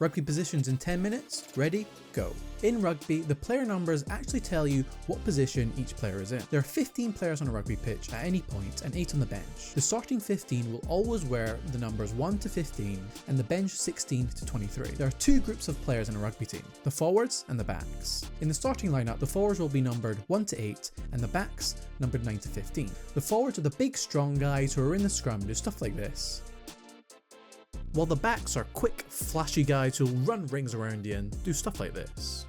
Rugby positions in 10 minutes, ready, go. In rugby, the player numbers actually tell you what position each player is in. There are 15 players on a rugby pitch at any point and 8 on the bench. The starting 15 will always wear the numbers 1 to 15 and the bench 16 to 23. There are two groups of players in a rugby team, the forwards and the backs. In the starting lineup, the forwards will be numbered 1 to 8 and the backs numbered 9 to 15. The forwards are the big strong guys who are in the scrum do stuff like this, while the backs are quick, flashy guys who'll run rings around you and do stuff like this.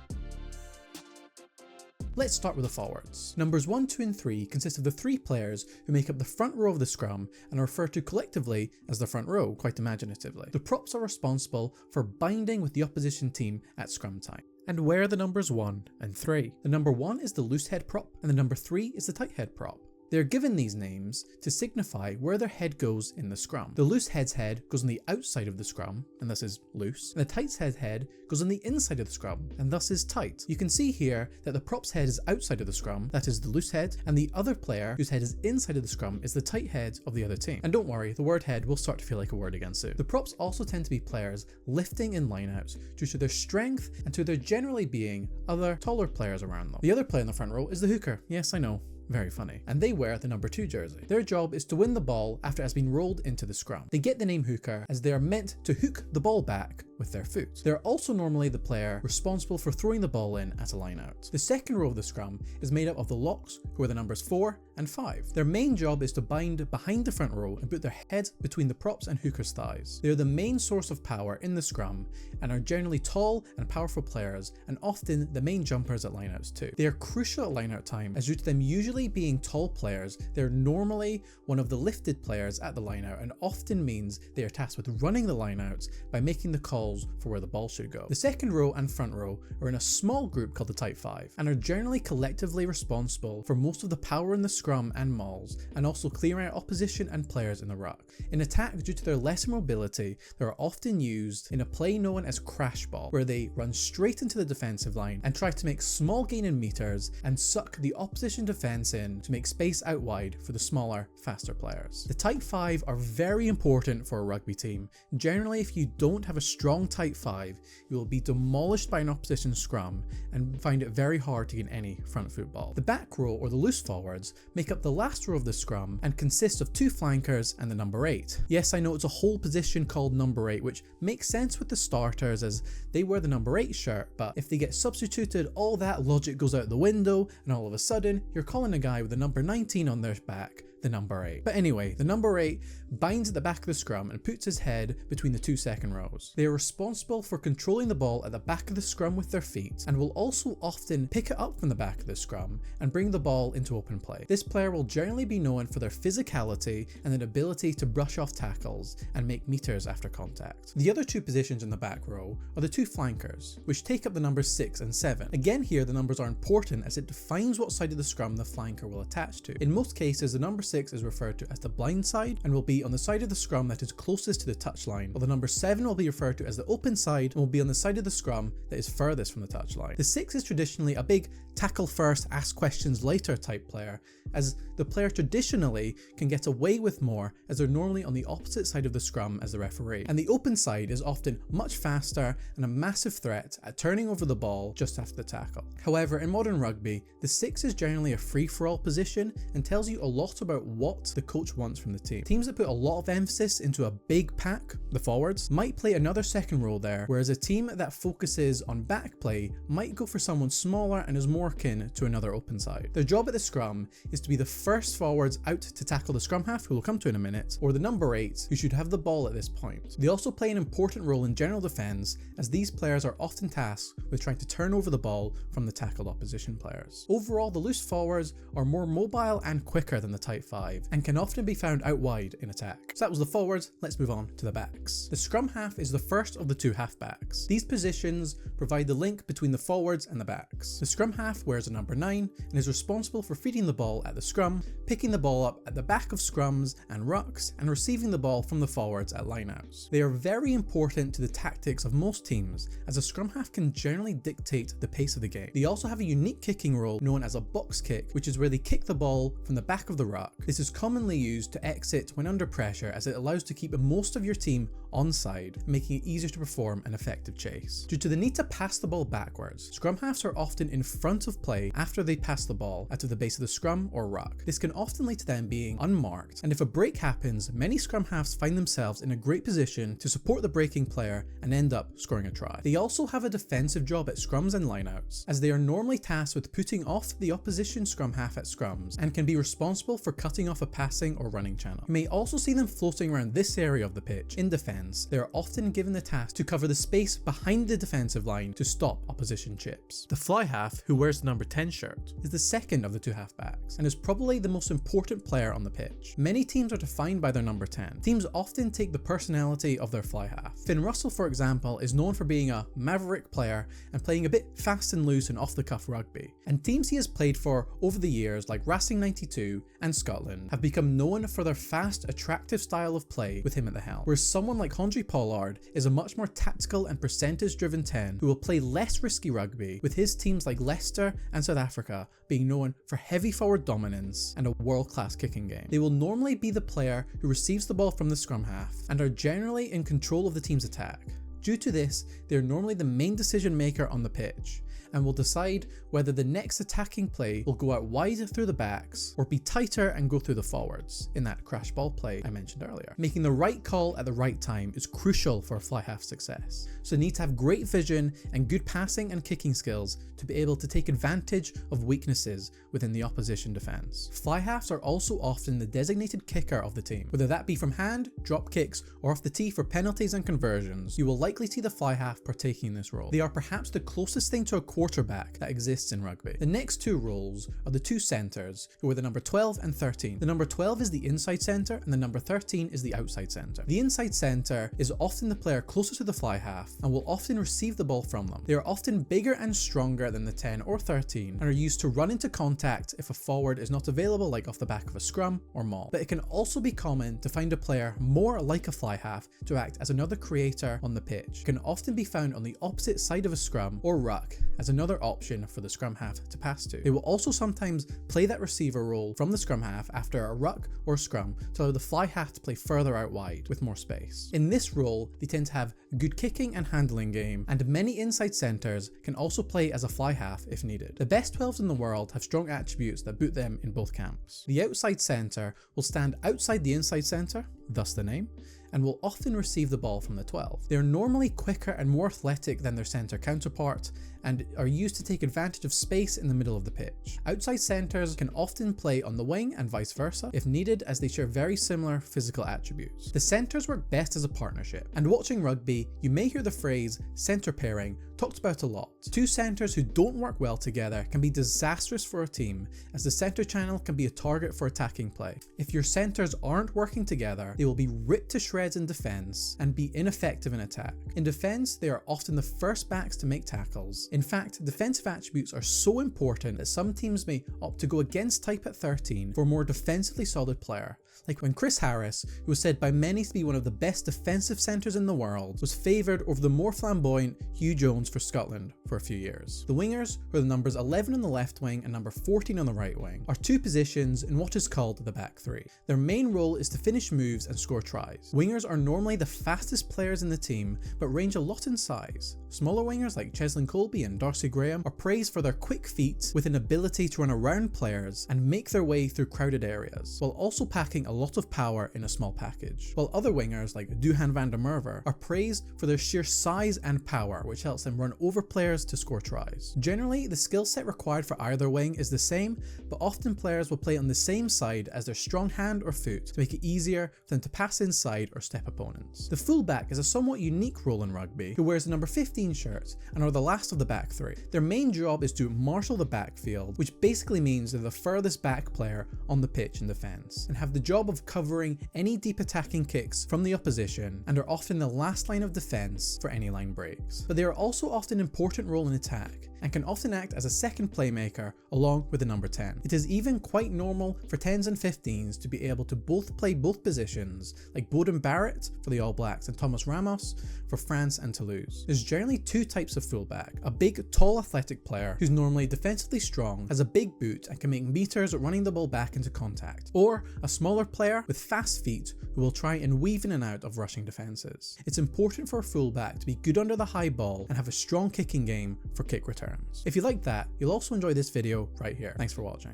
Let's start with the forwards. Numbers 1, 2 and 3 consist of the 3 players who make up the front row of the scrum and are referred to collectively as the front row, quite imaginatively. The props are responsible for binding with the opposition team at scrum time and wear the numbers 1 and 3. The number 1 is the loose head prop and the number 3 is the tight head prop. They are given these names to signify where their head goes in the scrum. The loose head's head goes on the outside of the scrum, and thus is loose, and the tight head's head goes on the inside of the scrum, and thus is tight. You can see here that the prop's head is outside of the scrum, that is the loose head, and the other player whose head is inside of the scrum is the tight head of the other team. And don't worry, the word head will start to feel like a word again soon. The props also tend to be players lifting in lineouts due to their strength and to there generally being other taller players around them. The other player in the front row is the hooker. Yes, I know. Very funny. And they wear the number 2 jersey. Their job is to win the ball after it has been rolled into the scrum. They get the name hooker as they are meant to hook the ball back with their foot. They're also normally the player responsible for throwing the ball in at a line out. The second row of the scrum is made up of the locks, who are the numbers 4 and 5. Their main job is to bind behind the front row and put their head between the props and hooker's thighs. They are the main source of power in the scrum and are generally tall and powerful players and often the main jumpers at lineouts too. They are crucial at lineout time as due to them usually being tall players, they're normally one of the lifted players at the lineout and often means they are tasked with running the lineouts by making the calls for where the ball should go. The second row and front row are in a small group called the tight 5 and are generally collectively responsible for most of the power in the scrum and mauls and also clearing out opposition and players in the ruck. In attack, due to their lesser mobility, they are often used in a play known as crash ball, where they run straight into the defensive line and try to make small gain in meters and suck the opposition defense in to make space out wide for the smaller, faster players. The tight 5 are very important for a rugby team. Generally, if you don't have a strong tight 5, you will be demolished by an opposition scrum and find it very hard to gain any front football. The back row, or the loose forwards, make up the last row of the scrum and consist of 2 flankers and the number 8. Yes, I know it's a whole position called number 8, which makes sense with the starters as they wear the number 8 shirt, but if they get substituted, all that logic goes out the window and all of a sudden you're calling a guy with the number 19 on their back the number 8. But anyway, the number 8 binds at the back of the scrum and puts his head between the 2 second rows. They are responsible for controlling the ball at the back of the scrum with their feet and will also often pick it up from the back of the scrum and bring the ball into open play. This player will generally be known for their physicality and an ability to brush off tackles and make meters after contact. The other 2 positions in the back row are the 2 flankers, which take up the numbers 6 and 7. Again here, the numbers are important as it defines what side of the scrum the flanker will attach to. In most cases, the number 6 is referred to as the blind side and will be on the side of the scrum that is closest to the touchline, while the number 7 will be referred to as the open side and will be on the side of the scrum that is furthest from the touchline. The 6 is traditionally a big tackle first, ask questions later type player, as the player traditionally can get away with more as they're normally on the opposite side of the scrum as the referee. And the open side is often much faster and a massive threat at turning over the ball just after the tackle. However, in modern rugby, the 6 is generally a free-for-all position and tells you a lot about what the coach wants from the team. Teams that put a lot of emphasis into a big pack, the forwards, might play another second row there, whereas a team that focuses on back play might go for someone smaller and is more akin to another open side. Their job at the scrum is to be the first forwards out to tackle the scrum half, who we'll come to in a minute, or the number 8, who should have the ball at this point. They also play an important role in general defence, as these players are often tasked with trying to turn over the ball from the tackled opposition players. Overall, the loose forwards are more mobile and quicker than the tight 5, and can often be found out wide in attack. So that was the forwards, let's move on to the backs. The scrum half is the first of the 2 halfbacks. These positions provide the link between the forwards and the backs. The scrum half wears a number 9 and is responsible for feeding the ball at the scrum, picking the ball up at the back of scrums and rucks, and receiving the ball from the forwards at lineouts. They are very important to the tactics of most teams, as a scrum half can generally dictate the pace of the game. They also have a unique kicking role known as a box kick, which is where they kick the ball from the back of the ruck. This is commonly used to exit when under pressure, as it allows to keep most of your team onside, making it easier to perform an effective chase. Due to the need to pass the ball backwards, scrum halves are often in front of play after they pass the ball out of the base of the scrum or ruck. This can often lead to them being unmarked, and if a break happens, many scrum halves find themselves in a great position to support the breaking player and end up scoring a try. They also have a defensive job at scrums and lineouts, as they are normally tasked with putting off the opposition scrum half at scrums and can be responsible for cutting off a passing or running channel. You may also see them floating around this area of the pitch. In defence, they are often given the task to cover the space behind the defensive line to stop opposition chips. The fly half, who wears the number 10 shirt, is the second of the two halfbacks and is probably the most important player on the pitch. Many teams are defined by their number 10. Teams often take the personality of their fly half. Finn Russell, for example, is known for being a maverick player and playing a bit fast and loose and off-the-cuff rugby. And teams he has played for over the years, like Racing 92 and Scotland, have become known for their fast, attractive style of play with him at the helm. Whereas someone like Handré Pollard is a much more tactical and percentage-driven 10 who will play less risky rugby, with his teams like Leicester and South Africa being known for heavy forward dominance and a world-class kicking game. They will normally be the player who receives the ball from the scrum half and are generally in control of the team's attack. Due to this, they are normally the main decision maker on the pitch and will decide whether the next attacking play will go out wide through the backs or be tighter and go through the forwards in that crash ball play I mentioned earlier. Making the right call at the right time is crucial for a fly half success, so they need to have great vision and good passing and kicking skills to be able to take advantage of weaknesses within the opposition defence. Fly halves are also often the designated kicker of the team, whether that be from hand, drop kicks, or off the tee for penalties and conversions. You will likely see the fly half partaking in this role. They are perhaps the closest thing to a quarterback that exists in rugby. The next two roles are the two centres, who are the number 12 and 13. The number 12 is the inside centre and the number 13 is the outside centre. The inside centre is often the player closer to the fly half and will often receive the ball from them. They are often bigger and stronger than the 10 or 13 and are used to run into contact if a forward is not available, like off the back of a scrum or maul. But it can also be common to find a player more like a fly half to act as another creator on the pitch. It can often be found on the opposite side of a scrum or ruck as another option for the scrum half to pass to. They will also sometimes play that receiver role from the scrum half after a ruck or scrum to allow the fly half to play further out wide with more space. In this role, they tend to have good kicking and handling game, and many inside centres can also play as a fly half if needed. The best 12s in the world have strong attributes that boot them in both camps. The outside centre will stand outside the inside centre, thus the name, and will often receive the ball from the 12. They are normally quicker and more athletic than their centre counterpart and are used to take advantage of space in the middle of the pitch. Outside centres can often play on the wing and vice versa if needed, as they share very similar physical attributes. The centres work best as a partnership, and watching rugby you may hear the phrase centre pairing talked about a lot. Two centres who don't work well together can be disastrous for a team, as the centre channel can be a target for attacking play. If your centres aren't working together, they will be ripped to shreds in defence and be ineffective in attack. In defence, they are often the first backs to make tackles. In fact, defensive attributes are so important that some teams may opt to go against type at 13 for a more defensively solid player. Like when Chris Harris, who was said by many to be one of the best defensive centres in the world, was favoured over the more flamboyant Hugh Jones for Scotland for a few years. The wingers, who are the numbers 11 on the left wing and number 14 on the right wing, are two positions in what is called the back three. Their main role is to finish moves and score tries. Wingers are normally the fastest players in the team, but range a lot in size. Smaller wingers like Cheslin Colby and Darcy Graham are praised for their quick feet with an ability to run around players and make their way through crowded areas, while also packing a lot of power in a small package. While other wingers like Duhan van der Merwe are praised for their sheer size and power, which helps them run over players to score tries. Generally, the skill set required for either wing is the same, but often players will play on the same side as their strong hand or foot to make it easier for them to pass inside or step opponents. The fullback is a somewhat unique role in rugby, who wears the number 15 shirt and are the last of the back three. Their main job is to marshal the backfield, which basically means they're the furthest back player on the pitch in defence, and have the job of covering any deep attacking kicks from the opposition, and are often the last line of defence for any line breaks. But they are also often important role in attack, and can often act as a second playmaker along with the number 10. It is even quite normal for 10s and 15s to be able to both play both positions, like Bowden Barrett for the All Blacks and Thomas Ramos for France and Toulouse. There's generally two types of fullback: a big, tall, athletic player who's normally defensively strong, has a big boot and can make meters running the ball back into contact, or a smaller player with fast feet who will try and weave in and out of rushing defenses. It's important for a fullback to be good under the high ball and have a strong kicking game for kick returns. If you like that, you'll also enjoy this video right here. Thanks for watching.